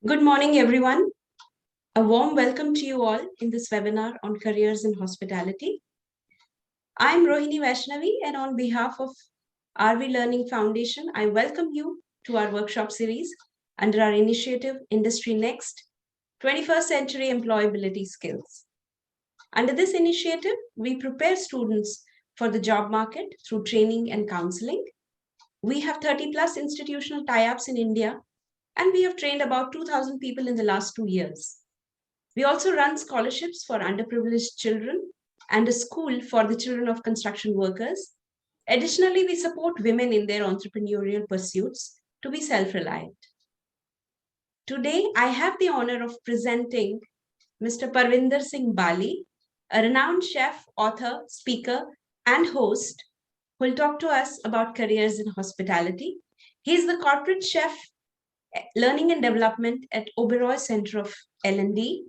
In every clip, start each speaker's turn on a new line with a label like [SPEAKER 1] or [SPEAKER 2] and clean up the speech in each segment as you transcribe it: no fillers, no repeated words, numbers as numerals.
[SPEAKER 1] Good morning, everyone. A warm welcome to you all in this webinar on careers in hospitality. I'm Rohini Vaishnavi, and on behalf of RV Learning Foundation, I welcome you to our workshop series under our initiative Industry Next 21st Century Employability Skills. Under this initiative, we prepare students for the job market through training and counseling. We have 30 plus institutional tie-ups in India, and we have trained about 2,000 people in the last 2 years. We also run scholarships for underprivileged children and a school for the children of construction workers. Additionally, we support women in their entrepreneurial pursuits to be self-reliant. Today, I have the honor of presenting Mr. Parvinder Singh Bali, a renowned chef, author, speaker, and host who will talk to us about careers in hospitality. He is the corporate chef, learning and development at Oberoi Center of L&D.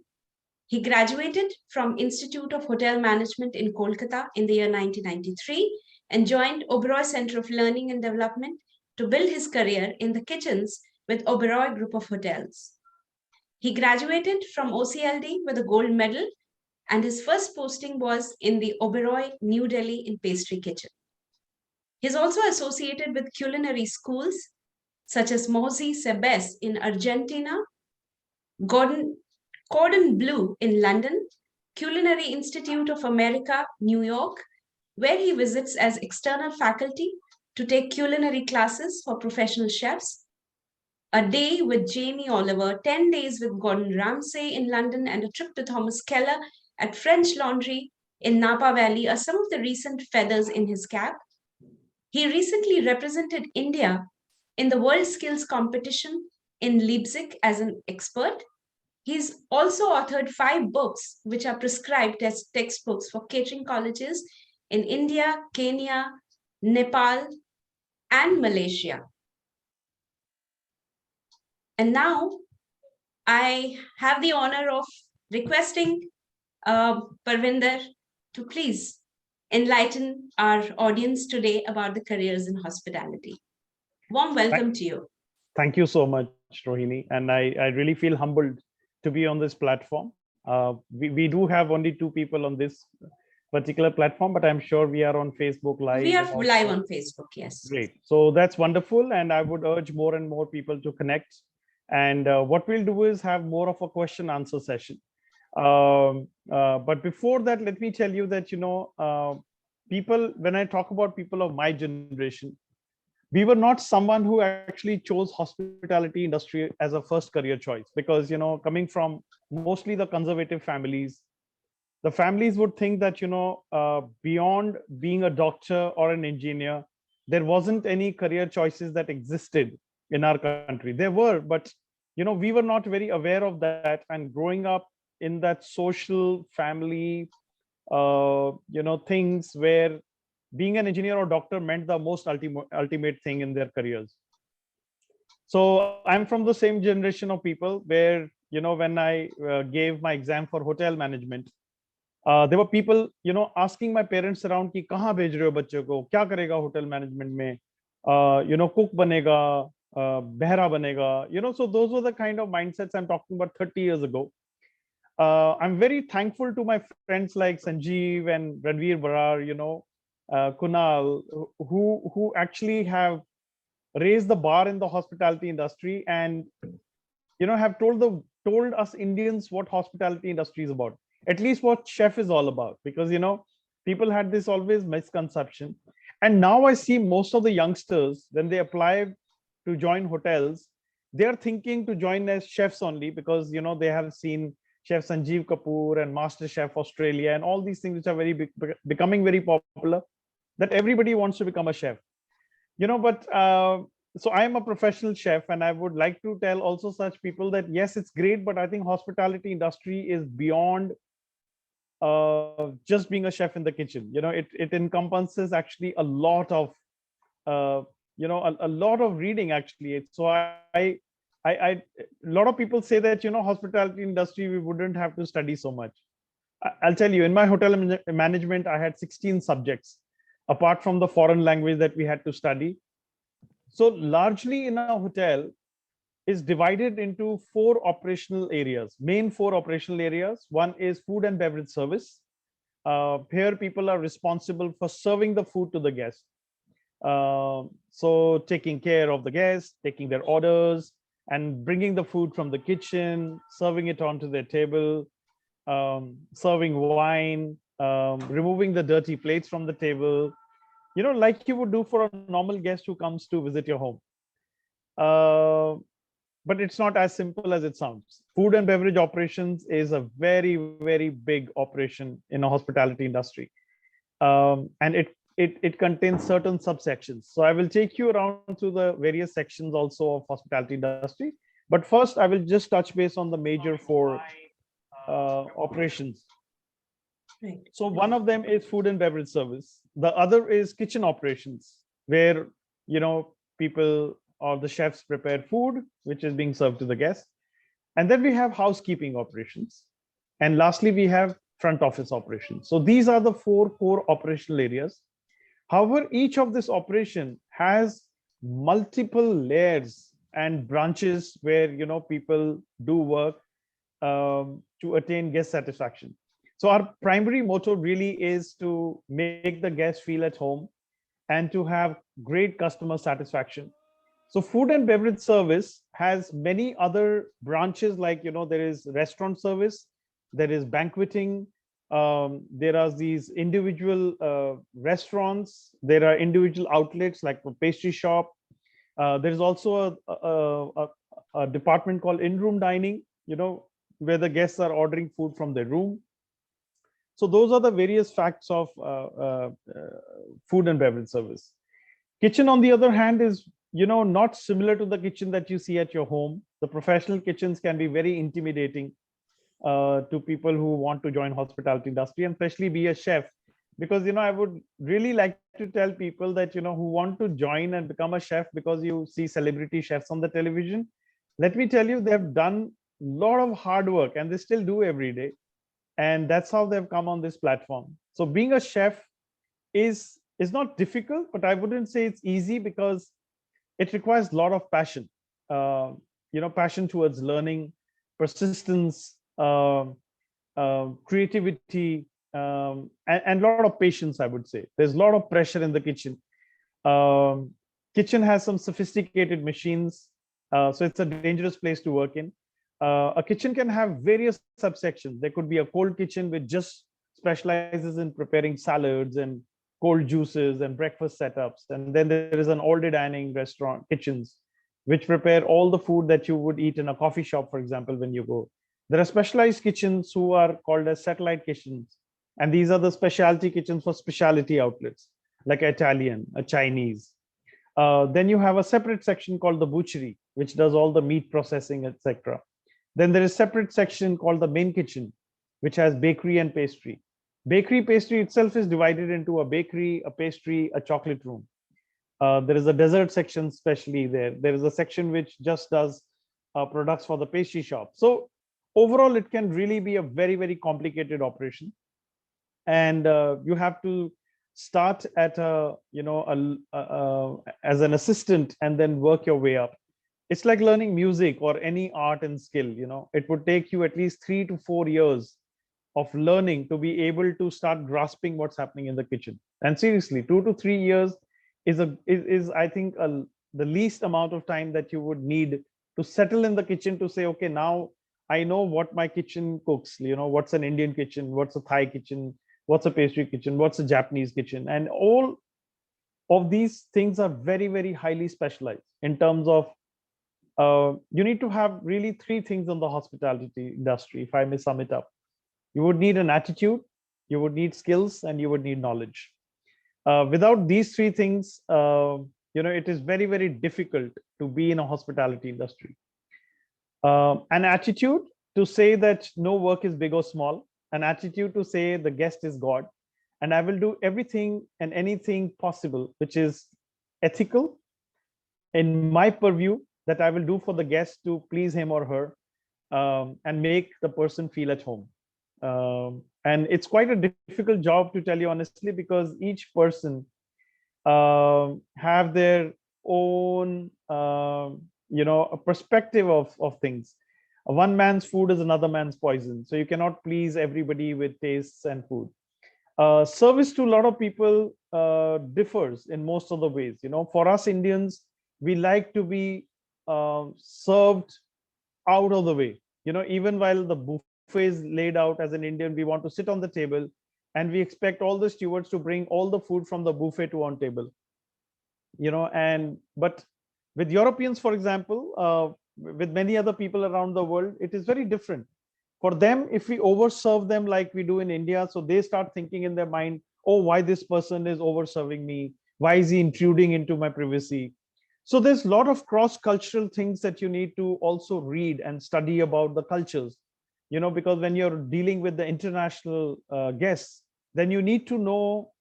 [SPEAKER 1] He graduated from Institute of Hotel Management in Kolkata in the year 1993 and joined Oberoi Center of Learning and Development to build his career in the kitchens with Oberoi Group of Hotels. He graduated from OCLD with a gold medal, and his first posting was in the Oberoi, New Delhi in pastry kitchen. He is also associated with culinary schools such as Mozi Sebes in Argentina, Cordon Bleu in London, Culinary Institute of America, New York, where he visits as external faculty to take culinary classes for professional chefs, a day with Jamie Oliver, 10 days with Gordon Ramsay in London, and a trip to Thomas Keller at French Laundry in Napa Valley are some of the recent feathers in his cap. He recently represented India in the World Skills Competition in Leipzig as an expert. He's also authored 5 books, which are prescribed as textbooks for catering colleges in India, Kenya, Nepal, and Malaysia. And now I have the honor of requesting Parvinder to please enlighten our audience today about the careers in hospitality. Warm welcome to you.
[SPEAKER 2] Thank you so much, Rohini. And I really feel humbled to be on this platform. We do have only 2 people on this particular platform, but I'm sure we are on Facebook Live.
[SPEAKER 1] We are live on Facebook, yes.
[SPEAKER 2] Great. So that's wonderful. And I would urge more and more people to connect. And what we'll do is have more of a question answer session. But before that, let me tell you that, people, when I talk about people of my generation, we were not someone who actually chose hospitality industry as a first career choice, because, coming from mostly the conservative families, the families would think that, beyond being a doctor or an engineer, there wasn't any career choices that existed in our country. There were, but, we were not very aware of that. And growing up in that social family, things where being an engineer or doctor meant the most ultimate thing in their careers. So I'm from the same generation of people where, when I gave my exam for hotel management, there were people, asking my parents around ki kahan bhej rahe ho bachche ko, kya karega hotel management mein, cook banega, behra banega, so those were the kind of mindsets I'm talking about 30 years ago. I'm very thankful to my friends like Sanjeev and Ranveer Barar, Kunal, who actually have raised the bar in the hospitality industry and, have told us Indians what hospitality industry is about, at least what chef is all about, because, people had this always misconception. And now I see most of the youngsters, when they apply to join hotels, they're thinking to join as chefs only because, they have seen Chef Sanjeev Kapoor and Master Chef Australia and all these things which are becoming very popular, that everybody wants to become a chef, but so I am a professional chef, and I would like to tell also such people that yes, it's great, but I think hospitality industry is beyond just being a chef in the kitchen. It encompasses actually a lot of a lot of reading actually. So a lot of people say that, hospitality industry, we wouldn't have to study so much. I'll tell you, in my hotel management, I had 16 subjects apart from the foreign language that we had to study. So largely in a hotel, is divided into four operational areas, main four operational areas. One is food and beverage service. Here, people are responsible for serving the food to the guests. So taking care of the guests, taking their orders, and bringing the food from the kitchen, serving it onto their table, serving wine, removing the dirty plates from the table, like you would do for a normal guest who comes to visit your home. But it's not as simple as it sounds. Food and beverage operations is a very, very big operation in a hospitality industry. And it contains certain subsections. So I will take you around through the various sections also of hospitality industry. But first, I will just touch base on the major four operations.
[SPEAKER 1] Right.
[SPEAKER 2] So one of them is food and beverage service. The other is kitchen operations, where people or the chefs prepare food, which is being served to the guests. And then we have housekeeping operations. And lastly, we have front office operations. So these are the four core operational areas. However, each of this operation has multiple layers and branches where people do work to attain guest satisfaction. So our primary motto really is to make the guests feel at home and to have great customer satisfaction. So food and beverage service has many other branches, like there is restaurant service, there is banqueting, there are these individual restaurants, there are individual outlets like a pastry shop. There is also a department called in-room dining, where the guests are ordering food from their room. So those are the various facts of food and beverage service. Kitchen, on the other hand, is not similar to the kitchen that you see at your home. The professional kitchens can be very intimidating to people who want to join hospitality industry, and especially be a chef, because I would really like to tell people that who want to join and become a chef because you see celebrity chefs on the television. Let me tell you, they have done a lot of hard work, and they still do every day. And that's how they've come on this platform. So being a chef is not difficult, but I wouldn't say it's easy, because it requires a lot of passion, passion towards learning, persistence, creativity, and a lot of patience, I would say. There's a lot of pressure in the kitchen. Kitchen has some sophisticated machines, so it's a dangerous place to work in. A kitchen can have various subsections. There could be a cold kitchen which just specializes in preparing salads and cold juices and breakfast setups. And then there is an all-day dining restaurant kitchens, which prepare all the food that you would eat in a coffee shop, for example, when you go. There are specialized kitchens who are called as satellite kitchens. And these are the specialty kitchens for specialty outlets, like Italian, a Chinese. Then you have a separate section called the butchery, which does all the meat processing, etc. Then there is a separate section called the main kitchen, which has bakery and pastry. Bakery pastry itself is divided into a bakery, a pastry, a chocolate room. There is a dessert section, especially there. There is a section which just does products for the pastry shop. So overall, it can really be a very, very complicated operation. And you have to start at as an assistant and then work your way up. It's like learning music or any art and skill. It would take you at least 3 to 4 years of learning to be able to start grasping what's happening in the kitchen. And seriously, 2 to 3 years is I think the least amount of time that you would need to settle in the kitchen, to say, okay, now I know what my kitchen cooks. What's an Indian kitchen, what's a Thai kitchen, what's a pastry kitchen, what's a Japanese kitchen. And all of these things are very, very highly specialized in terms of you need to have really 3 things in the hospitality industry, if I may sum it up. You would need an attitude, you would need skills, and you would need knowledge. Without these 3 things, it is very, very difficult to be in a hospitality industry. An attitude to say that no work is big or small, an attitude to say the guest is God, and I will do everything and anything possible which is ethical in my purview, that I will do for the guest to please him or her, and make the person feel at home. And it's quite a difficult job, to tell you honestly, because each person have their own a perspective of things. One man's food is another man's poison, so you cannot please everybody with tastes and food. Service to a lot of people differs in most of the ways. For us Indians, we like to be served out of the way. Even while the buffet is laid out, as an Indian, we want to sit on the table, and we expect all the stewards to bring all the food from the buffet to on table. And but with Europeans, for example, with many other people around the world, it is very different. For them, if we overserve them like we do in India, so they start thinking in their mind, oh, why this person is overserving me? Why is he intruding into my privacy? So there's a lot of cross-cultural things that you need to also read and study about the cultures, because when you're dealing with the international guests, then you need to know,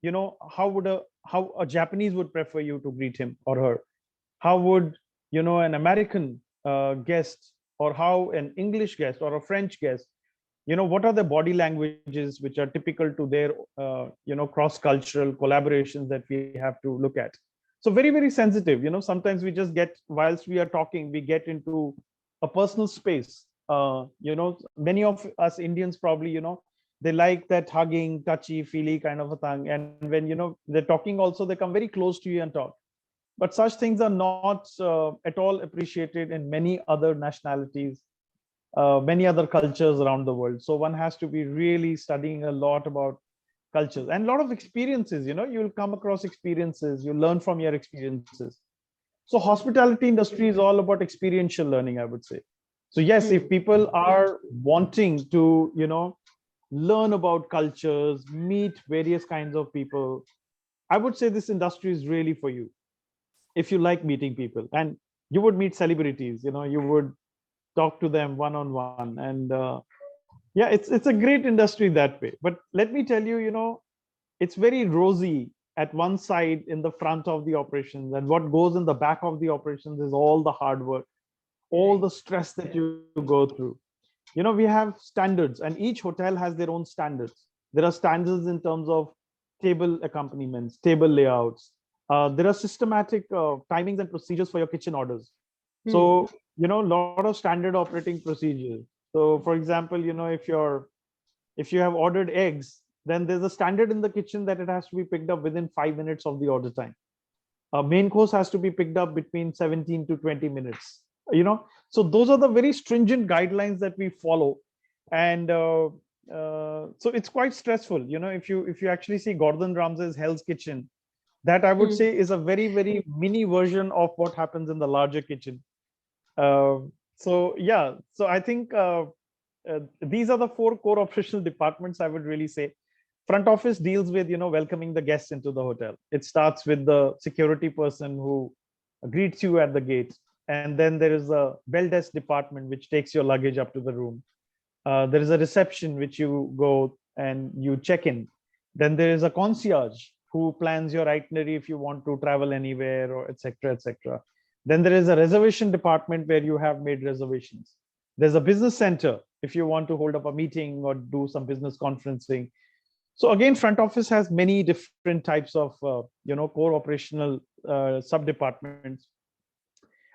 [SPEAKER 2] how a Japanese would prefer you to greet him or her. How would, an American guest, or how an English guest or a French guest, what are the body languages which are typical to their, cross-cultural collaborations that we have to look at. So very, very sensitive. Sometimes we just get, whilst we are talking, we get into a personal space. Many of us Indians probably, they like that hugging, touchy, feely kind of a thing. And when, they're talking also, they come very close to you and talk. But such things are not at all appreciated in many other nationalities, many other cultures around the world. So one has to be really studying a lot about cultures and a lot of experiences. You'll come across experiences, you learn from your experiences. So hospitality industry is all about experiential learning, I would say. So yes, if people are wanting to, learn about cultures, meet various kinds of people, I would say this industry is really for you. If you like meeting people, and you would meet celebrities, you would talk to them one on one, and yeah, it's a great industry that way. But let me tell you, it's very rosy at one side in the front of the operations, and what goes in the back of the operations is all the hard work, all the stress that you go through. We have standards, and each hotel has their own standards. There are standards in terms of table accompaniments, table layouts. There are systematic timings and procedures for your kitchen orders. So, a lot of standard operating procedures. So for example, if you have ordered eggs, then there's a standard in the kitchen that it has to be picked up within 5 minutes of the order time. A main course has to be picked up between 17 to 20 minutes. So those are the very stringent guidelines that we follow. And so it's quite stressful. If you actually see Gordon Ramsay's Hell's Kitchen, that I would say is a very, very mini version of what happens in the larger kitchen. So yeah, so I think these are the 4 core operational departments, I would really say. Front office deals with, welcoming the guests into the hotel. It starts with the security person who greets you at the gate. And then there is a bell desk department, which takes your luggage up to the room. There is a reception, which you go and you check in. Then there is a concierge who plans your itinerary if you want to travel anywhere, or etc., etc. Then there is a reservation department where you have made reservations. There's a business center if you want to hold up a meeting or do some business conferencing. So again, front office has many different types of core operational sub departments.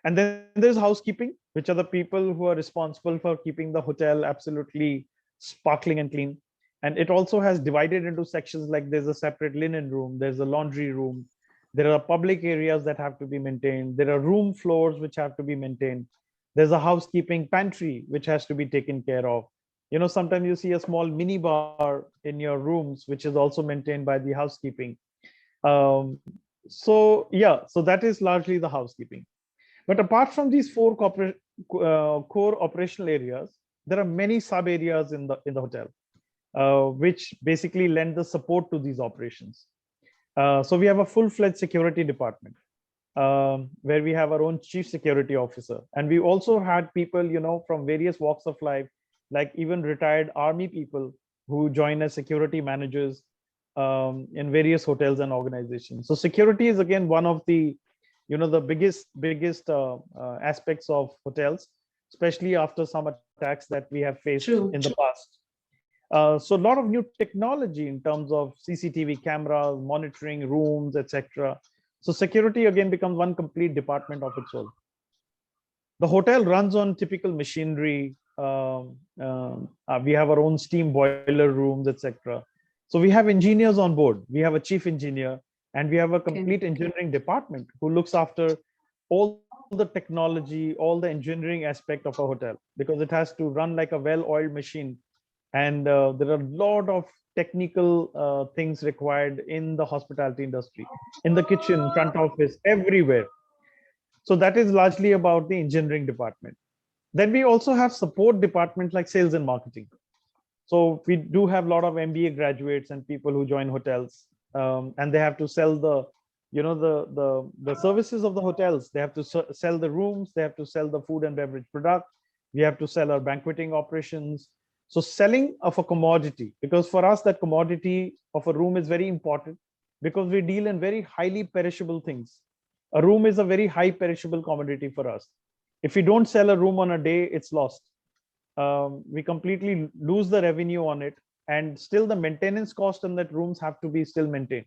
[SPEAKER 2] And then there's housekeeping, which are the people who are responsible for keeping the hotel absolutely sparkling and clean. And it also has divided into sections, like there's a separate linen room, there's a laundry room, there are public areas that have to be maintained, there are room floors which have to be maintained, there's a housekeeping pantry which has to be taken care of. Sometimes you see a small mini bar in your rooms, which is also maintained by the housekeeping. So yeah, so that is largely the housekeeping. But apart from these 4 core operational areas, there are many sub areas in the hotel, which basically lend the support to these operations. So we have a full-fledged security department, where we have our own chief security officer, and we also had people, from various walks of life, like even retired army people who join as security managers in various hotels and organizations. So security is again one of the the biggest aspects of hotels, especially after some attacks that we have faced in the past. So a lot of new technology in terms of CCTV cameras, monitoring rooms, etc. So security again becomes one complete department of its own. The hotel runs on typical machinery. We have our own steam boiler rooms, etc. So we have engineers on board. We have a chief engineer, and we have a complete engineering department who looks after all the technology, all the engineering aspect of a hotel, because it has to run like a well-oiled machine. And there are a lot of technical things required in the hospitality industry, in the kitchen, front office, everywhere. So that is largely about the engineering department. Then we also have support departments like sales and marketing. So we do have a lot of MBA graduates and people who join hotels, and they have to sell the, the services of the hotels. They have to sell the rooms. They have to sell the food and beverage product. We have to sell our banqueting operations. So selling of a commodity, because for us that commodity of a room is very important, because we deal in very highly perishable things. A room is a very high perishable commodity for us. If we don't sell a room on a day, it's lost. We completely lose the revenue on it, and still the maintenance cost in that rooms have to be still maintained.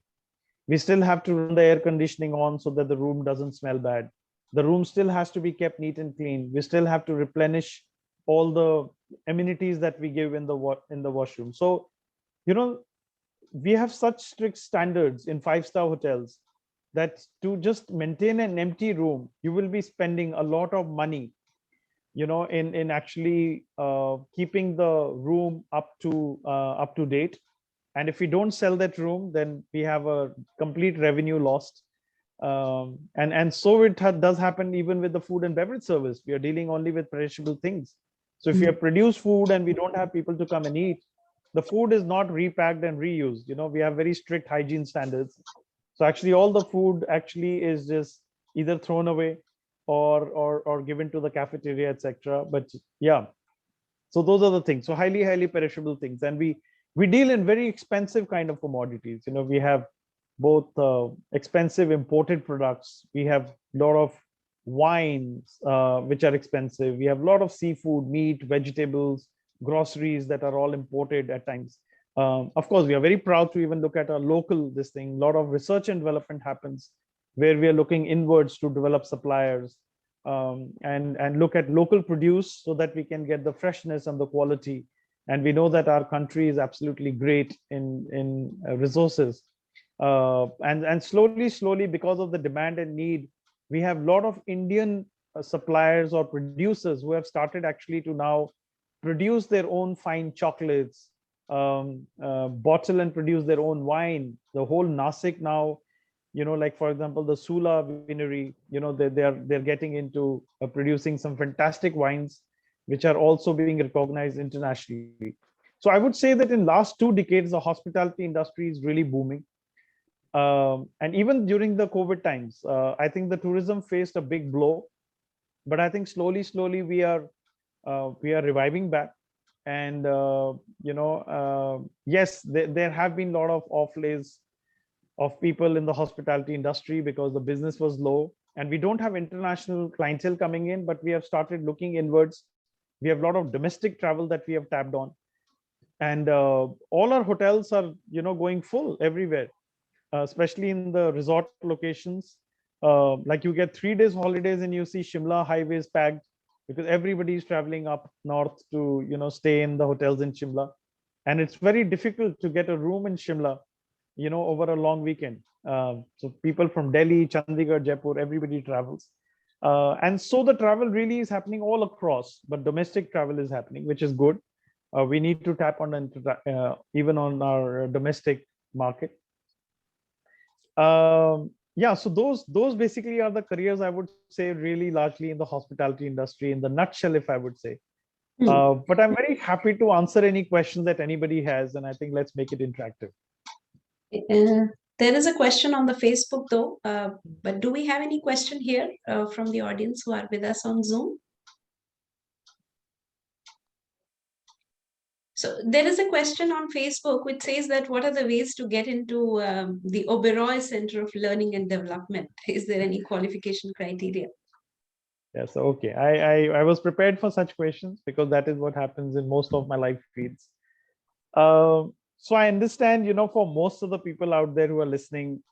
[SPEAKER 2] We still have to run the air conditioning on so that the room doesn't smell bad. The room still has to be kept neat and clean. We still have to replenish all the amenities that we give in the washroom. So, we have such strict standards in 5-star hotels that to just maintain an empty room, you will be spending a lot of money, in actually keeping the room up to date. And if we don't sell that room, then we have a complete revenue lost. And so it does happen even with the food and beverage service. We are dealing only with perishable things. So if we have produced food and we don't have people to come and eat, the food is not repacked and reused. We have very strict hygiene standards. So actually all the food actually is just either thrown away or given to the cafeteria, etc. But yeah, so those are the things. So highly perishable things. And we deal in very expensive kind of commodities. We have both expensive imported products. We have a lot of wines, which are expensive. We have a lot of seafood, meat, vegetables, groceries that are all imported at times. Of course, we are very proud to even look at our local this thing. A lot of research and development happens where we are looking inwards to develop suppliers, and look at local produce so that we can get the freshness and the quality. And we know that our country is absolutely great in resources. And slowly, because of the demand and need, we have a lot of Indian suppliers or producers who have started actually to now produce their own fine chocolates, bottle and produce their own wine. The whole Nasik now, like for example, the Sula winery, they're getting into producing some fantastic wines, which are also being recognized internationally. So I would say that in last 2 decades, the hospitality industry is really booming. And even during the COVID times, I think the tourism faced a big blow, but I think slowly we are reviving back. And yes, there have been a lot of off-lays of people in the hospitality industry because the business was low, and we don't have international clientele coming in, but we have started looking inwards. We have a lot of domestic travel that we have tapped on, and all our hotels are going full everywhere, especially in the resort locations. Like you get 3 days holidays and you see Shimla highways packed, because everybody is traveling up north to stay in the hotels in Shimla. And it's very difficult to get a room in Shimla over a long weekend. So people from Delhi, Chandigarh, Jaipur, everybody travels. And so the travel really is happening all across, but domestic travel is happening, which is good. We need to tap on even on our domestic market. Yeah, so those basically are the careers, I would say, really largely in the hospitality industry in the nutshell, if I would say. But I'm very happy to answer any questions that anybody has, and I think let's make it interactive.
[SPEAKER 1] There is a question on the Facebook though, but do we have any question here from the audience who are with us on Zoom? So there is a question on Facebook which says that what are the ways to get into the Oberoi Center of Learning and Development? Is there any qualification criteria?
[SPEAKER 2] Yes, okay. I was prepared for such questions because that is what happens in most of my live feeds. So I understand, for most of the people out there who are listening,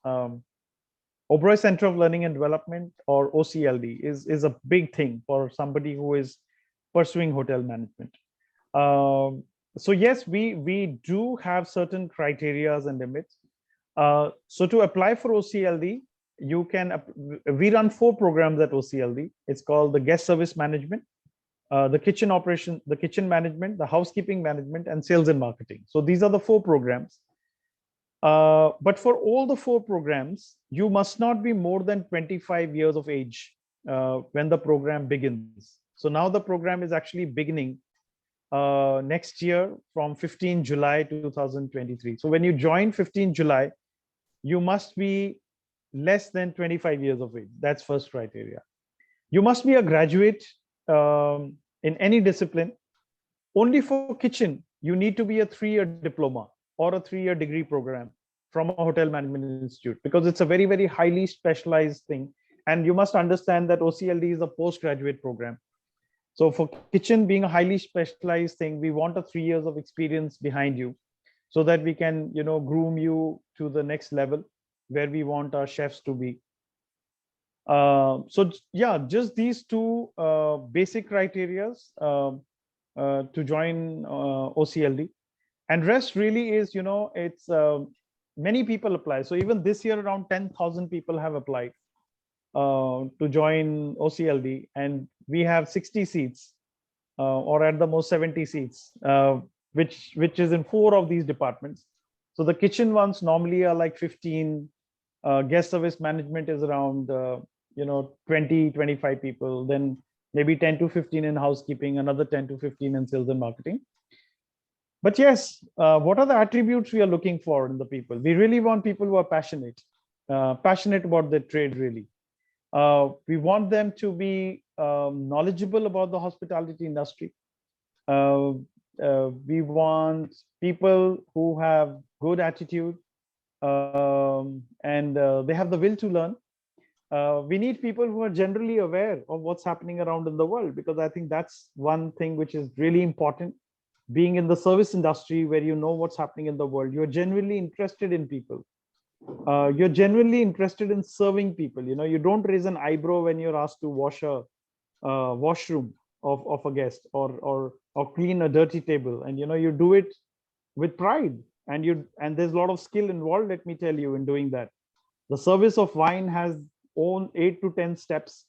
[SPEAKER 2] Oberoi Center of Learning and Development, or OCLD, is a big thing for somebody who is pursuing hotel management. So yes, we do have certain criterias and limits. So to apply for OCLD, you can, we run 4 programs at OCLD. It's called the guest service management, the kitchen operation, the kitchen management, the housekeeping management, and sales and marketing. So these are the 4 programs. But for all the 4 programs, you must not be more than 25 years of age when the program begins. So now the program is actually beginning next year from 15 July 2023. So when you join 15 July, you must be less than 25 years of age. That's first criteria. You must be a graduate in any discipline. Only for kitchen, you need to be a 3-year diploma or a 3-year degree program from a hotel management institute, because it's a very, very highly specialized thing. And you must understand that OCLD is a postgraduate program. So for kitchen being a highly specialized thing, we want a 3 years of experience behind you so that we can, groom you to the next level where we want our chefs to be. So yeah, just these 2 basic criterias to join OCLD, and rest really is, it's many people apply. So even this year, around 10,000 people have applied to join OCLD, and we have 60 seats, or at the most 70 seats, which is in 4 of these departments. So the kitchen ones normally are like 15. Guest service management is around 20, 25 people. Then maybe 10 to 15 in housekeeping, another 10 to 15 in sales and marketing. But yes, what are the attributes we are looking for in the people? We really want people who are passionate about their trade, really. We want them to be knowledgeable about the hospitality industry. We want people who have good attitude, and they have the will to learn. We need people who are generally aware of what's happening around in the world, because I think that's one thing which is really important. Being in the service industry, where you know what's happening in the world, you're genuinely interested in people. You're genuinely interested in serving people. You don't raise an eyebrow when you're asked to wash a washroom of a guest, or clean a dirty table, and you do it with pride, and there's a lot of skill involved, let me tell you, in doing that. The service of wine has own 8 to 10 steps,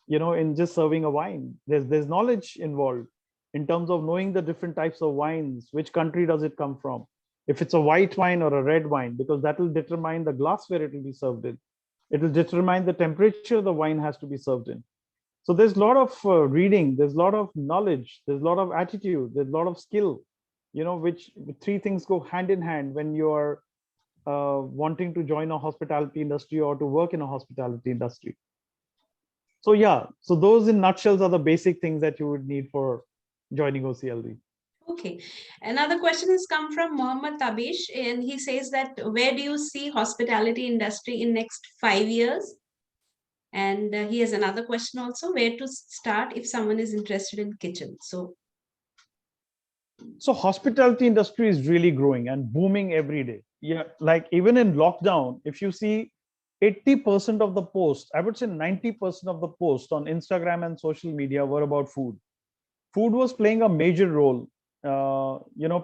[SPEAKER 2] in just serving a wine. There's knowledge involved in terms of knowing the different types of wines, which country does it come from, if it's a white wine or a red wine, because that will determine the glassware it will be served in. It will determine the temperature the wine has to be served in. So there's a lot of reading, there's a lot of knowledge, there's a lot of attitude, there's a lot of skill, which 3 things go hand in hand when you're wanting to join a hospitality industry or to work in a hospitality industry. So yeah, so those in nutshells are the basic things that you would need for joining OCLD.
[SPEAKER 1] Okay. Another question has come from Mohammad Tabish, and he says that where do you see hospitality industry in next 5 years? And he has another question also, where to start if someone is interested in kitchen. So
[SPEAKER 2] hospitality industry is really growing and booming every day. Yeah, like even in lockdown, if you see 80% of the posts, I would say 90% of the posts on Instagram and social media were about food. Food was playing a major role.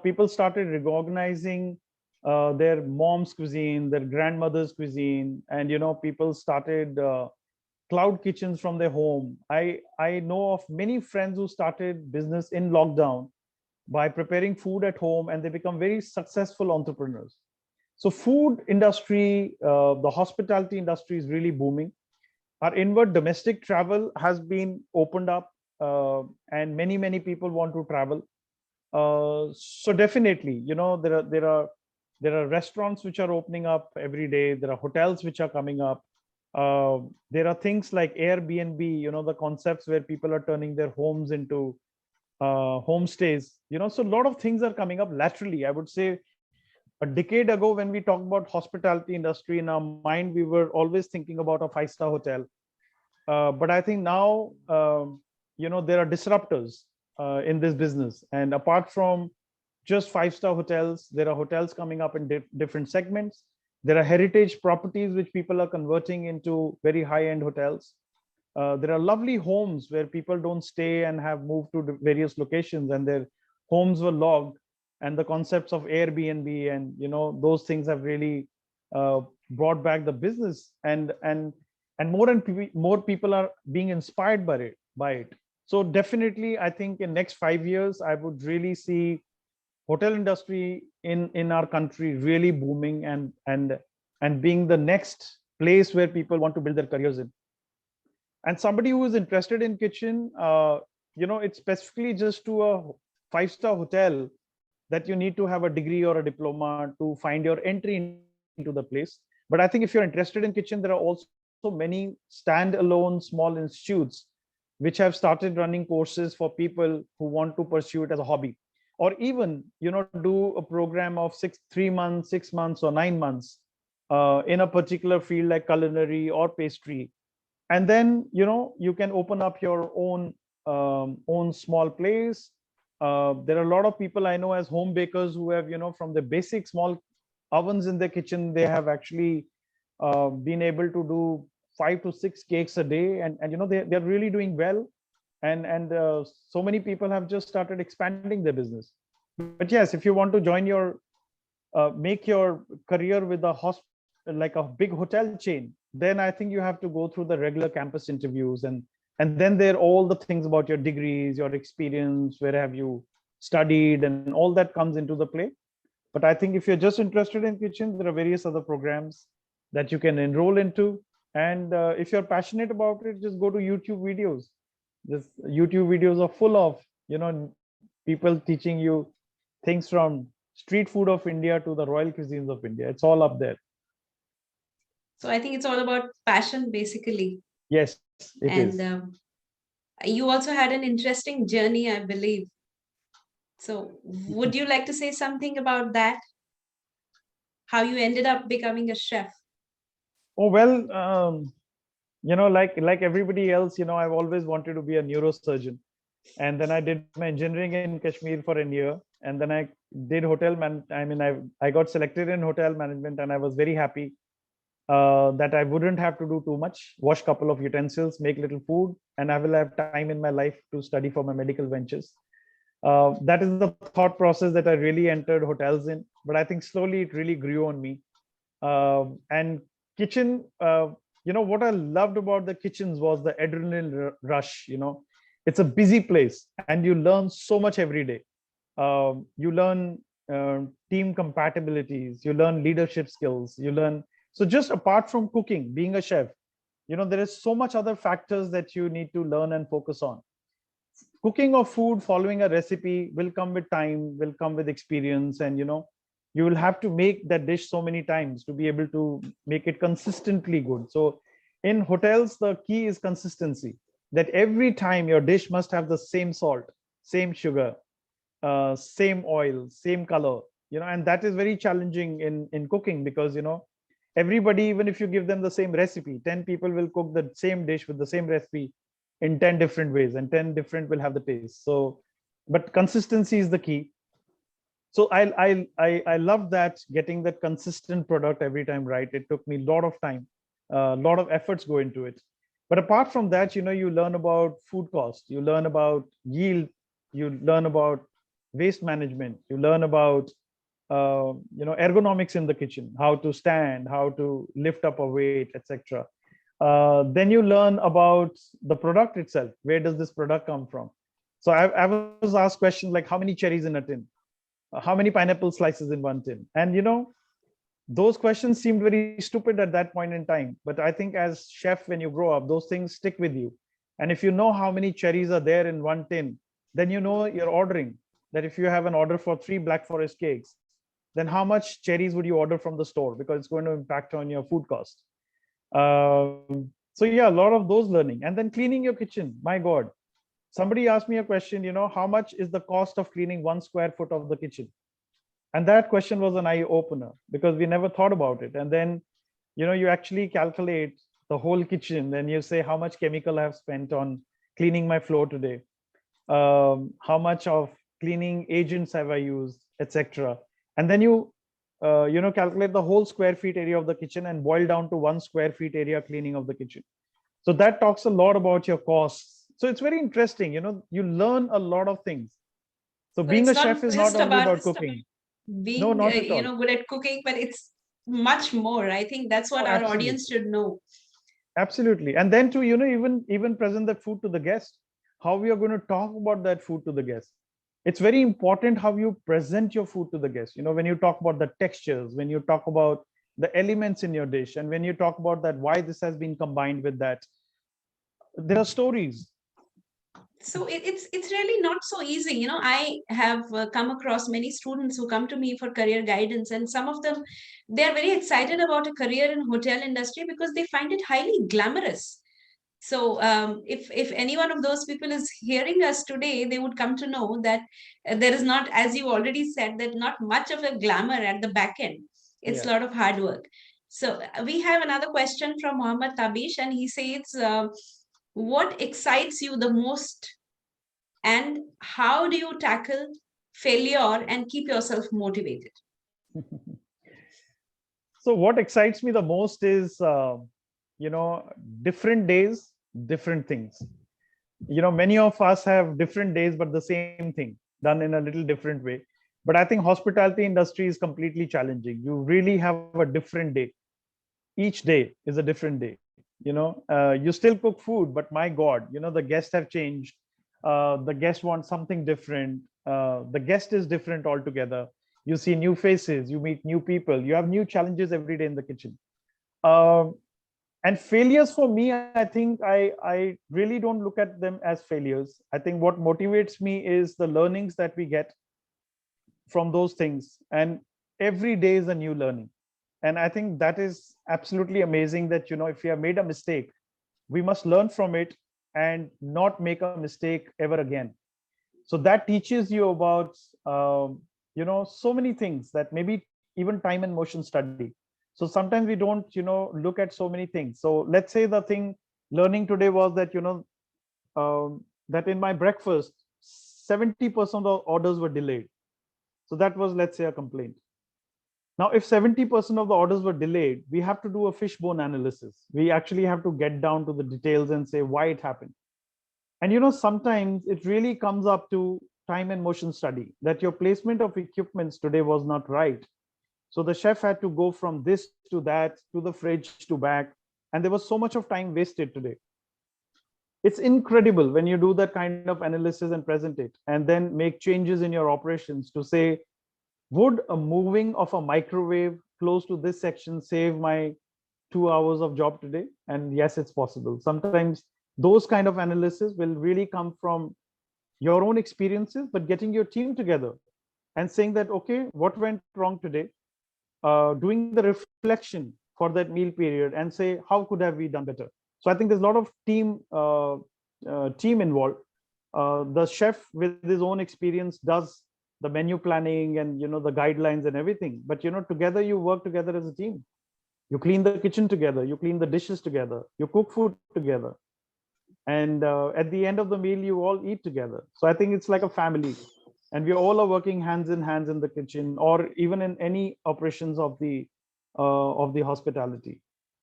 [SPEAKER 2] People started recognizing their mom's cuisine, their grandmother's cuisine, and people started cloud kitchens from their home. I know of many friends who started business in lockdown by preparing food at home, and they become very successful entrepreneurs. So food industry, the hospitality industry is really booming. Our inward domestic travel has been opened up, and many people want to travel. So definitely, there are restaurants which are opening up every day. There are hotels which are coming up. There are things like Airbnb, the concepts where people are turning their homes into homestays. So a lot of things are coming up laterally. I would say a decade ago, when we talked about hospitality industry, in our mind, we were always thinking about a 5-star hotel. But I think now, there are disruptors in this business. And apart from just 5-star hotels, there are hotels coming up in different segments. There are heritage properties which people are converting into very high-end hotels. There are lovely homes where people don't stay and have moved to the various locations, and their homes were logged. And the concepts of Airbnb and those things have really brought back the business, and more people are being inspired by it. So definitely, I think in next 5 years, I would really see hotel industry in our country really booming, and being the next place where people want to build their careers in. And somebody who is interested in kitchen, it's specifically just to a five-star hotel that you need to have a degree or a diploma to find your entry into the place. But I think if you're interested in kitchen, there are also many standalone small institutes which have started running courses for people who want to pursue it as a hobby, or even do a program of 3 months, 6 months, or 9 months in a particular field like culinary or pastry. And then you can open up your own small place. There are a lot of people I know as home bakers who have from the basic small ovens in their kitchen, they have actually been able to do 5 to 6 cakes a day, and they're really doing well. And so many people have just started expanding their business. But yes, if you want to join make your career with like a big hotel chain, then I think you have to go through the regular campus interviews, and then there are all the things about your degrees, your experience, where have you studied, and all that comes into the play. But I think if you're just interested in kitchen, there are various other programs that you can enroll into. And if you're passionate about it, just go to YouTube videos. This YouTube videos are full of people teaching you things from street food of India to the royal cuisines of India. It's all up there.
[SPEAKER 1] So I think it's all about passion, basically.
[SPEAKER 2] Yes, it
[SPEAKER 1] and
[SPEAKER 2] is.
[SPEAKER 1] You also had an interesting journey, I believe. So would you like to say something about that? How you ended up becoming a chef?
[SPEAKER 2] Oh, well, like everybody else, I've always wanted to be a neurosurgeon. And then I did my engineering in Kashmir for a year. And then I did I got selected in hotel management, and I was very happy that I wouldn't have to do too much, wash a couple of utensils, make little food, and I will have time in my life to study for my medical ventures. That is the thought process that I really entered hotels in. But I think slowly it really grew on me. And kitchen, what I loved about the kitchens was the adrenaline rush. It's a busy place, and you learn so much every day. You learn team compatibilities, you learn leadership skills, you learn. So just apart from cooking, being a chef, there is so much other factors that you need to learn and focus on. Cooking of food, following a recipe will come with time, will come with experience, and you will have to make that dish so many times to be able to make it consistently good. So in hotels, the key is consistency, that every time your dish must have the same salt, same sugar, same oil, same color, and that is very challenging in cooking, because everybody, even if you give them the same recipe, 10 people will cook the same dish with the same recipe in 10 different ways, and 10 different will have the taste. So but consistency is the key. So I love that, getting that consistent product every time right. It took me a lot of time, a lot of efforts go into it. But apart from that, you learn about food cost, you learn about yield, you learn about waste management, you learn about ergonomics in the kitchen, how to stand, how to lift up a weight, etc. Then you learn about the product itself. Where does this product come from? So I was asked questions like, how many cherries in a tin? How many pineapple slices in one tin? And those questions seemed very stupid at that point in time. But I think as chef, when you grow up, those things stick with you. And if you know how many cherries are there in one tin, then you're ordering. That if you have an order for 3 Black Forest cakes, then how much cherries would you order from the store? Because it's going to impact on your food cost. So yeah, a lot of those learning. And then cleaning your kitchen, my God. Somebody asked me a question, how much is the cost of cleaning 1 square foot of the kitchen? And that question was an eye opener, because we never thought about it. And then you actually calculate the whole kitchen, then you say how much chemical I have spent on cleaning my floor today, how much of cleaning agents have I used, etc. And then you calculate the whole square feet area of the kitchen and boil down to 1 square feet area cleaning of the kitchen. So that talks a lot about your costs. So it's very interesting, you learn a lot of things. So
[SPEAKER 1] So
[SPEAKER 2] being
[SPEAKER 1] it's
[SPEAKER 2] a chef
[SPEAKER 1] not
[SPEAKER 2] is
[SPEAKER 1] just
[SPEAKER 2] not only
[SPEAKER 1] about
[SPEAKER 2] about cooking. No,
[SPEAKER 1] being,
[SPEAKER 2] not at all.
[SPEAKER 1] good at cooking, but it's much more. I think that's what
[SPEAKER 2] Oh,
[SPEAKER 1] our
[SPEAKER 2] absolutely.
[SPEAKER 1] audience should know.
[SPEAKER 2] Absolutely. And then to, even present that food to the guest, how we are going to talk about that food to the guest. It's very important how you present your food to the guest. When you talk about the textures, when you talk about the elements in your dish, and when you talk about that, why this has been combined with that, there are stories.
[SPEAKER 1] So it's really not so easy. I have come across many students who come to me for career guidance, and some of them, they're very excited about a career in hotel industry because they find it highly glamorous. So if any one of those people is hearing us today, they would come to know that there is not, as you already said, that not much of a glamour at the back end. It's a
[SPEAKER 2] Yeah.
[SPEAKER 1] lot of hard work. So we have another question from Mohammed Tabish, and he says, what excites you the most, and how do you tackle failure and keep yourself motivated?
[SPEAKER 2] So what excites me the most is, different days, different things. Many of us have different days, but the same thing done in a little different way. But I think hospitality industry is completely challenging. You really have a different day. Each day is a different day. You still cook food, but my God, the guests have changed. The guest wants something different. The guest is different altogether. You see new faces, you meet new people, you have new challenges every day in the kitchen. Um, and failures for me, I think I really don't look at them as failures. I think what motivates me is the learnings that we get from those things, and every day is a new learning. And I think that is absolutely amazing, that if you have made a mistake, we must learn from it and not make a mistake ever again. So that teaches you about so many things, that maybe even time and motion study. So sometimes we don't look at so many things. So let's say the thing learning today was that that in my breakfast 70% of the orders were delayed. So that was, let's say, a complaint. Now if 70% of the orders were delayed, we have to do a fishbone analysis. We actually have to get down to the details and say why it happened. And sometimes it really comes up to time and motion study, that your placement of equipments today was not right. So the chef had to go from this to that, to the fridge to back, and there was so much of time wasted today. It's incredible when you do that kind of analysis and present it, and then make changes in your operations to say, would a moving of a microwave close to this section save my 2 hours of job today? And yes, it's possible. Sometimes those kind of analysis will really come from your own experiences, but getting your team together and saying that, okay, what went wrong today? Doing the reflection for that meal period and say, how could have we done better? So I think there's a lot of team involved. The chef with his own experience does the menu planning and the guidelines and everything, but together you work together as a team. You clean the kitchen together, you clean the dishes together, you cook food together, and at the end of the meal you all eat together. So I think it's like a family, and we all are working hands in hands in the kitchen, or even in any operations of the hospitality.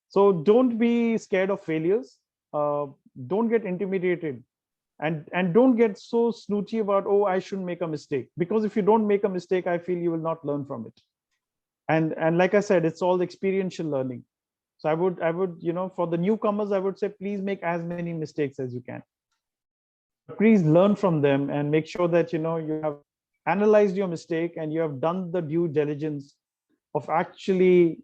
[SPEAKER 2] So don't be scared of failures. Don't get intimidated, and don't get so snooty about, oh, I shouldn't make a mistake, because if you don't make a mistake, I feel you will not learn from it. And like I said, it's all experiential learning. So I would for the newcomers, I would say, please make as many mistakes as you can, but please learn from them and make sure that you have analyzed your mistake and you have done the due diligence of actually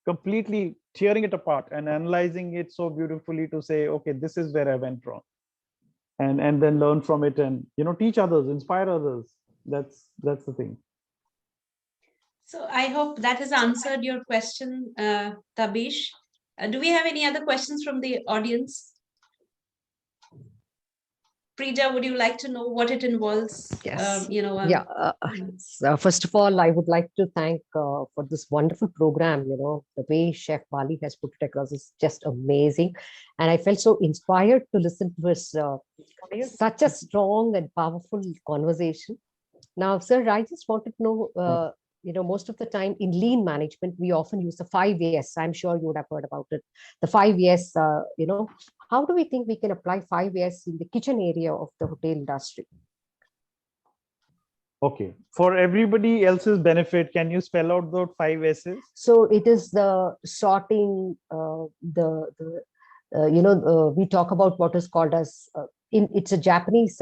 [SPEAKER 2] completely tearing it apart and analyzing it so beautifully to say, okay, this is where I went wrong, and then learn from it, and teach others, inspire others. That's the thing.
[SPEAKER 1] So I hope that has answered your question, Tabish. Do we have any other questions from the audience? Preja, would you like to know what it involves?
[SPEAKER 3] Yes. So first of all, I would like to thank for this wonderful program. The way Chef Bali has put it across is just amazing. And I felt so inspired to listen to his such a strong and powerful conversation. Now, sir, I just wanted to know most of the time in lean management, we often use the 5S. I'm sure you would have heard about it. The 5S, how do we think we can apply 5S in the kitchen area of the hotel industry?
[SPEAKER 2] Okay. For everybody else's benefit, can you spell out those 5 S's?
[SPEAKER 3] So it is the sorting, we talk about what is called as, it's a Japanese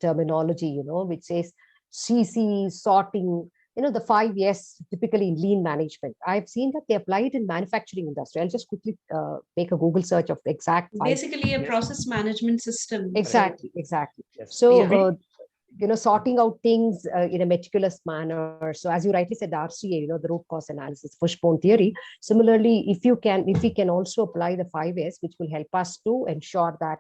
[SPEAKER 3] terminology, which says CC, sorting, the 5S typically in lean management. I've seen that they apply it in manufacturing industry. I'll just quickly make a Google search of the exact 5.
[SPEAKER 1] Basically, a
[SPEAKER 2] Yes.
[SPEAKER 1] process management system.
[SPEAKER 3] Exactly.
[SPEAKER 2] Yes.
[SPEAKER 3] So,
[SPEAKER 2] we-
[SPEAKER 3] sorting out things in a meticulous manner. So as you rightly said, the RCA, the root cause analysis, fishbone theory. Similarly, if we can also apply the 5S, which will help us to ensure that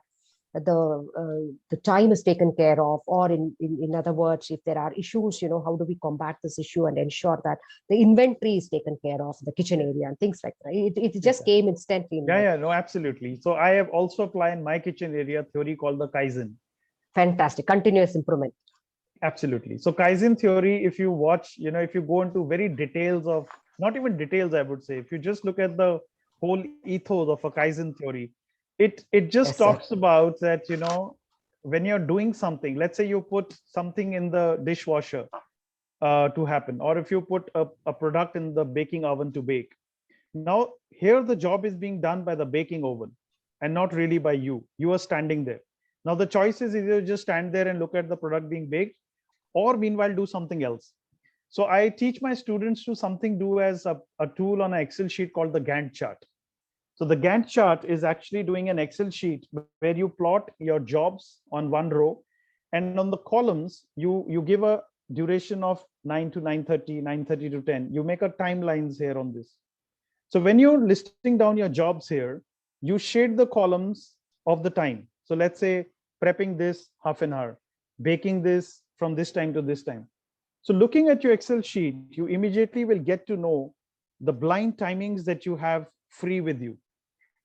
[SPEAKER 3] the time is taken care of, or in other words, if there are issues, how do we combat this issue and ensure that the inventory is taken care of in the kitchen area and things like that. It just came instantly.
[SPEAKER 2] Yeah, no, absolutely. So I have also applied in my kitchen area theory called the Kaizen.
[SPEAKER 3] Fantastic. Continuous improvement.
[SPEAKER 2] Absolutely. So Kaizen theory, if you watch, if you go into very details of, not even details, I would say, if you just look at the whole ethos of a Kaizen theory, it just
[SPEAKER 3] Yes, sir.
[SPEAKER 2] talks about that, when you're doing something, let's say you put something in the dishwasher to happen, or if you put a product in the baking oven to bake. Now, here the job is being done by the baking oven and not really by you. You are standing there. Now, the choice is either just stand there and look at the product being baked, or meanwhile do something else. So I teach my students to do as a tool on an Excel sheet called the Gantt chart. So the Gantt chart is actually doing an Excel sheet where you plot your jobs on one row, and on the columns, you give a duration of 9 to 9:30, 9:30 to 10. You make a timelines here on this. So when you're listing down your jobs here, you shade the columns of the time. So let's say prepping this half an hour, baking this from this time to this time. So looking at your Excel sheet, you immediately will get to know the blind timings that you have free with you.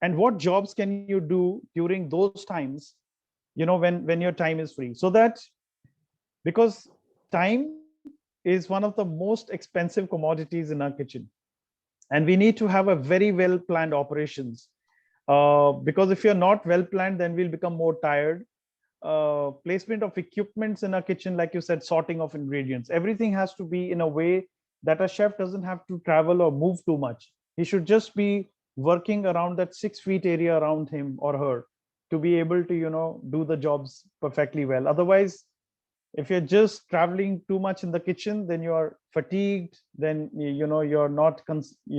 [SPEAKER 2] And what jobs can you do during those times, when your time is free. So that, because time is one of the most expensive commodities in our kitchen. And we need to have a very well planned operations. Because if you're not well planned, then we'll become more tired. Placement of equipments in our kitchen, like you said, sorting of ingredients, everything has to be in a way that a chef doesn't have to travel or move too much. He should just be working around that 6 feet area around him or her to be able to, do the jobs perfectly well. Otherwise, if you're just traveling too much in the kitchen, then you're fatigued, then you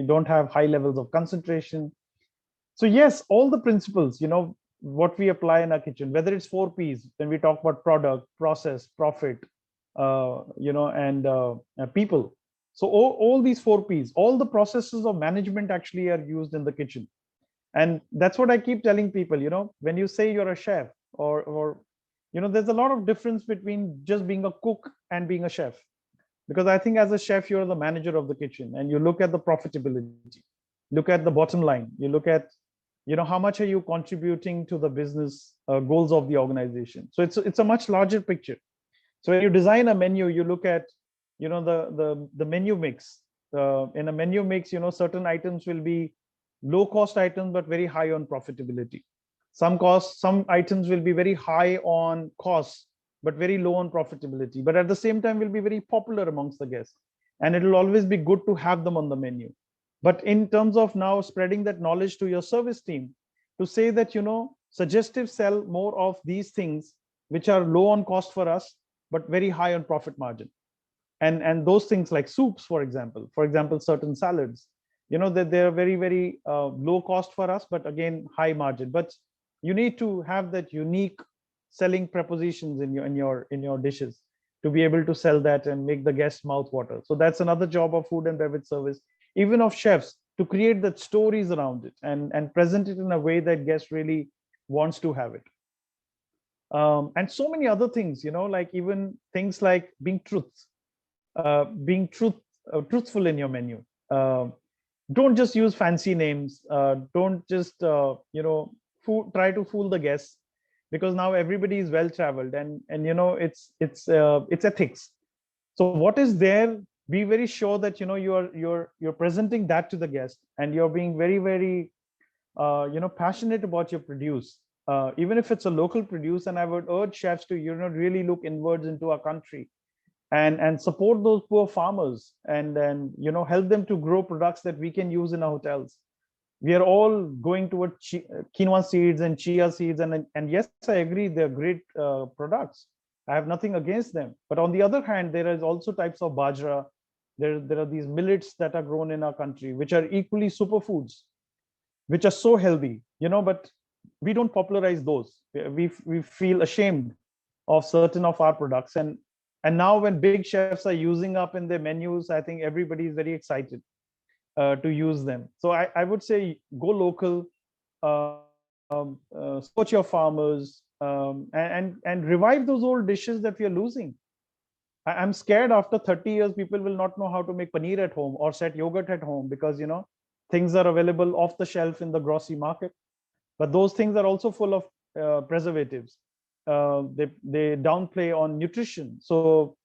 [SPEAKER 2] don't have high levels of concentration. So yes, all the principles, what we apply in our kitchen, whether it's 4 Ps, when we talk about product, process, profit, and people. So all these 4 Ps, all the processes of management actually are used in the kitchen. And that's what I keep telling people, when you say you're a chef or there's a lot of difference between just being a cook and being a chef. Because I think as a chef, you're the manager of the kitchen and you look at the profitability, look at the bottom line, you look at how much are you contributing to the business goals of the organization. So it's a much larger picture. So when you design a menu, you look at the menu mix. In a menu mix, certain items will be low cost items but very high on profitability. Some items will be very high on costs but very low on profitability, but at the same time will be very popular amongst the guests, and it will always be good to have them on the menu. But in terms of now spreading that knowledge to your service team, to say that, suggestive sell more of these things which are low on cost for us, but very high on profit margin. And those things like soups, for example, certain salads, that they're very, very low cost for us, but again, high margin. But you need to have that unique selling propositions in your dishes to be able to sell that and make the guests mouth water. So that's another job of food and beverage service, even of chefs, to create that stories around it and present it in a way that guest really wants to have it. And so many other things, like even things like being truthful in your menu. Don't just use fancy names. Don't just try to fool the guests, because now everybody is well traveled and it's ethics. So what is there be very sure that you're presenting that to the guest, and you're being very, very passionate about your produce, even if it's a local produce. And I would urge chefs to really look inwards into our country, and support those poor farmers, and then help them to grow products that we can use in our hotels. We are all going toward quinoa seeds and chia seeds, and yes, I agree, they're great products. I have nothing against them, but on the other hand, there is also types of bajra. There are these millets that are grown in our country, which are equally superfoods, which are so healthy, but we don't popularize those. We feel ashamed of certain of our products, and now when big chefs are using up in their menus, I think everybody is very excited to use them. So I would say go local, support your farmers, and revive those old dishes that we are losing. I'm scared after 30 years, people will not know how to make paneer at home or set yogurt at home, because things are available off the shelf in the grocery market, but those things are also full of preservatives. They downplay on nutrition. So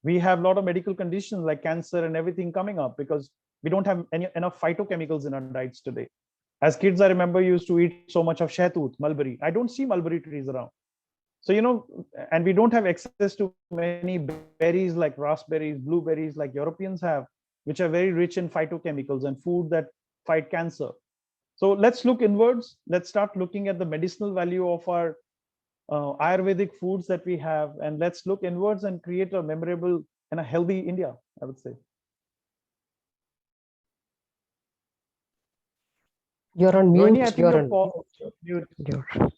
[SPEAKER 2] we have a lot of medical conditions like cancer and everything coming up because we don't have enough phytochemicals in our diets today. As kids, I remember used to eat so much of shahtut, mulberry. I don't see mulberry trees around. So, and we don't have access to many berries like raspberries, blueberries like Europeans have, which are very rich in phytochemicals and food that fight cancer. So let's look inwards. Let's start looking at the medicinal value of our Ayurvedic foods that we have, and let's look inwards and create a memorable and a healthy India, I would say.
[SPEAKER 3] You're on
[SPEAKER 2] Rohini,
[SPEAKER 3] mute.
[SPEAKER 2] I think
[SPEAKER 3] You're
[SPEAKER 2] you're
[SPEAKER 3] on
[SPEAKER 2] mute.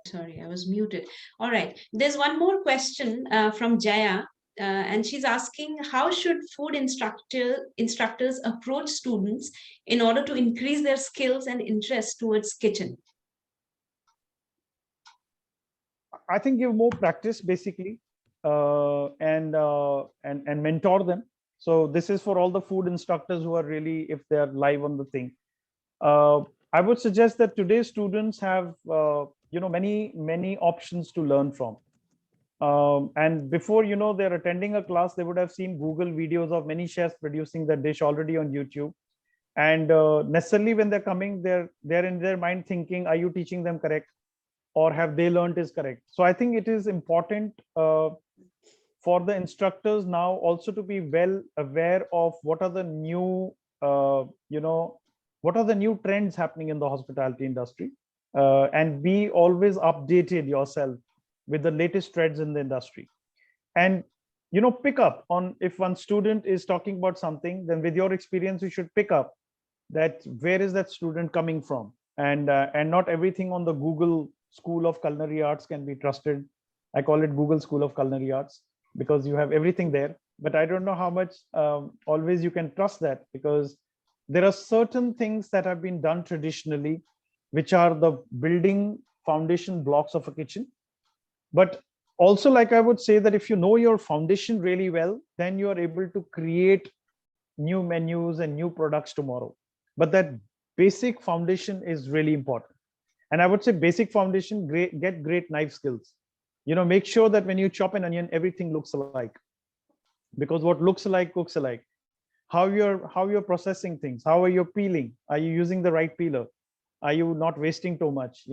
[SPEAKER 1] Sorry, I was muted. All right. There's one more question from Jaya, and she's asking, how should food instructors approach students in order to increase their skills and interest towards kitchen?
[SPEAKER 2] I think give more practice, basically, and mentor them. So this is for all the food instructors who are really, if they are live on the thing. I would suggest that today's students have many options to learn from. And before they're attending a class, they would have seen Google videos of many chefs producing the dish already on YouTube. And necessarily when they're coming, they're in their mind thinking, are you teaching them correct? Or have they learned is correct? So I think it is important for the instructors now also to be well aware of what are the new, what are the new trends happening in the hospitality industry, and be always updated yourself with the latest trends in the industry. And pick up on, if one student is talking about something, then with your experience, you should pick up that where is that student coming from, and not everything on the Google School of Culinary Arts can be trusted. I call it Google School of Culinary Arts because you have everything there, but I don't know how much always you can trust that, because there are certain things that have been done traditionally, which are the building foundation blocks of a kitchen. But also, like I would say that if you know your foundation really well, then you are able to create new menus and new products tomorrow. But that basic foundation is really important. And I would say basic foundation, get great knife skills. Make sure that when you chop an onion, everything looks alike, because what looks alike cooks alike. How you're processing things, how are you peeling? Are you using the right peeler? Are you not wasting too much?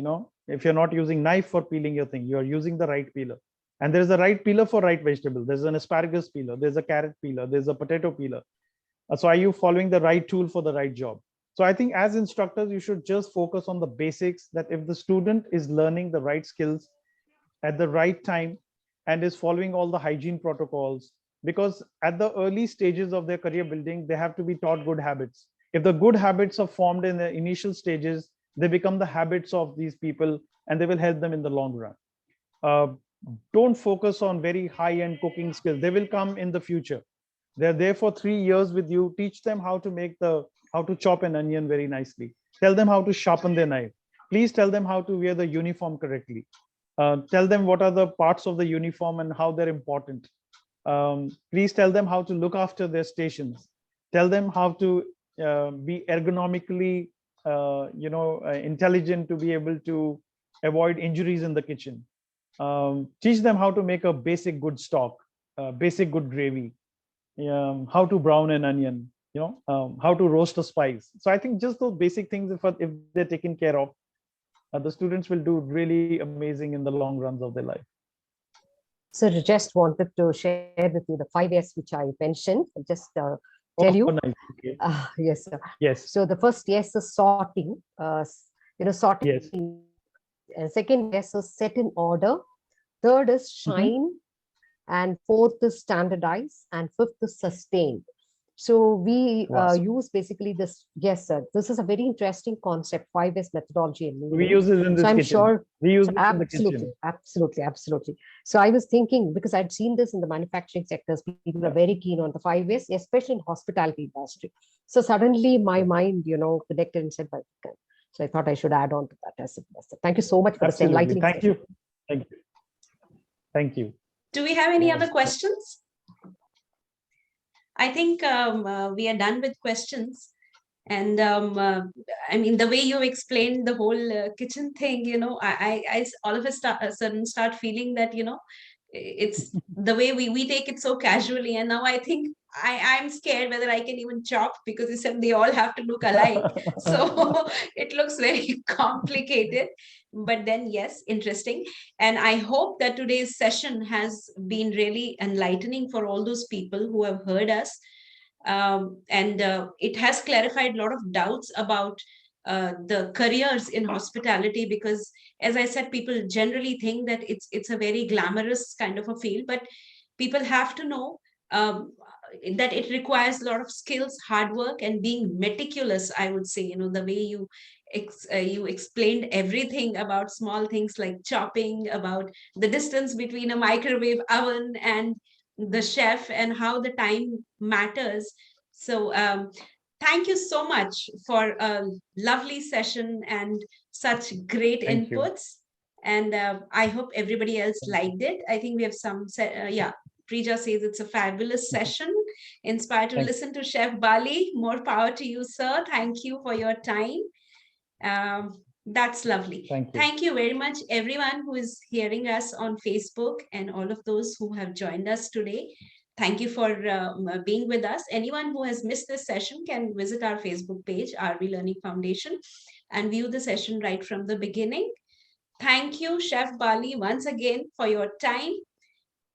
[SPEAKER 2] If you're not using knife for peeling your thing, you're using the right peeler. And there's a right peeler for right vegetable. There's an asparagus peeler, there's a carrot peeler, there's a potato peeler. So are you following the right tool for the right job? So I think as instructors, you should just focus on the basics, that if the student is learning the right skills at the right time and is following all the hygiene protocols, because at the early stages of their career building, they have to be taught good habits. If the good habits are formed in the initial stages, they become the habits of these people and they will help them in the long run. Don't focus on very high-end cooking skills. They will come in the future. They're there for 3 years with you. Teach them how to chop an onion very nicely. Tell them how to sharpen their knife. Please tell them how to wear the uniform correctly. Tell them what are the parts of the uniform and how they're important. Please tell them how to look after their stations. Tell them how to be ergonomically intelligent to be able to avoid injuries in the kitchen. Teach them how to make a basic good stock, basic good gravy. how to brown an onion, how to roast a spice. So I think just those basic things, if they're taken care of, the students will do really amazing in the long runs of their life.
[SPEAKER 3] So I just wanted to share with you the 5S which I mentioned. Just tell you.
[SPEAKER 2] Nice. Okay.
[SPEAKER 3] Yes, sir.
[SPEAKER 2] Yes.
[SPEAKER 3] So the first yes is sorting. Sorting.
[SPEAKER 2] Yes.
[SPEAKER 3] And second yes is set in order. Third is shine. And fourth is standardize. And fifth is sustain. So we
[SPEAKER 2] Wow.
[SPEAKER 3] use basically this. Yes, sir. This is a very interesting concept, 5S methodology. And
[SPEAKER 2] We use it in this
[SPEAKER 3] so I'm
[SPEAKER 2] kitchen.
[SPEAKER 3] sure.
[SPEAKER 2] We use it in the
[SPEAKER 3] Absolutely,
[SPEAKER 2] kitchen.
[SPEAKER 3] absolutely. So I was thinking, because I'd seen this in the manufacturing sectors, people are very keen on the 5S, especially in hospitality industry. So suddenly my mind, connected and said, so I thought I should add on to that as a investor. Thank you so much for this
[SPEAKER 2] Absolutely.
[SPEAKER 3] enlightening
[SPEAKER 2] Thank
[SPEAKER 3] session.
[SPEAKER 2] you. Thank you. Thank you.
[SPEAKER 1] Do we have any
[SPEAKER 2] Yes.
[SPEAKER 1] other questions? I think we are done with questions. And I mean, the way you explained the whole kitchen thing, I all of a sudden start feeling that, it's the way we take it so casually. And now I think I'm scared whether I can even chop, because you said they all have to look alike. So it looks very complicated. But then, yes, interesting. And I hope that today's session has been really enlightening for all those people who have heard us. And it has clarified a lot of doubts about the careers in hospitality, because as I said, people generally think that it's a very glamorous kind of a field, but people have to know that it requires a lot of skills, hard work, and being meticulous. I would say, the way you you explained everything about small things like chopping, about the distance between a microwave oven and the chef, and how the time matters. So thank you so much for a lovely session and such great
[SPEAKER 2] Thank you.
[SPEAKER 1] inputs. And I hope everybody else liked it. I think we have some, Prija says it's a fabulous session. Inspired to
[SPEAKER 2] Thank you.
[SPEAKER 1] listen to Chef Bali. More power to you, sir. Thank you for your time. That's lovely.
[SPEAKER 2] Thank you.
[SPEAKER 1] Thank you very much, everyone who is hearing us on Facebook, and all of those who have joined us today. Thank you for being with us. Anyone who has missed this session can visit our Facebook page, RV Learning Foundation, and view the session right from the beginning. Thank you, Chef Bali, once again for your time.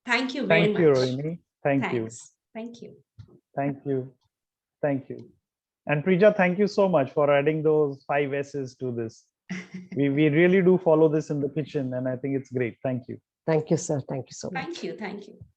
[SPEAKER 1] Thank you very much.
[SPEAKER 2] Thank you, Rohini. Thank you.
[SPEAKER 1] Thank you.
[SPEAKER 2] Thank you. Thank you. And Prija, thank you so much for adding those 5 S's to this. we really do follow this in the kitchen, and I think it's great. Thank you.
[SPEAKER 3] Thank you, sir. Thank you so much.
[SPEAKER 1] Thank you. Thank you.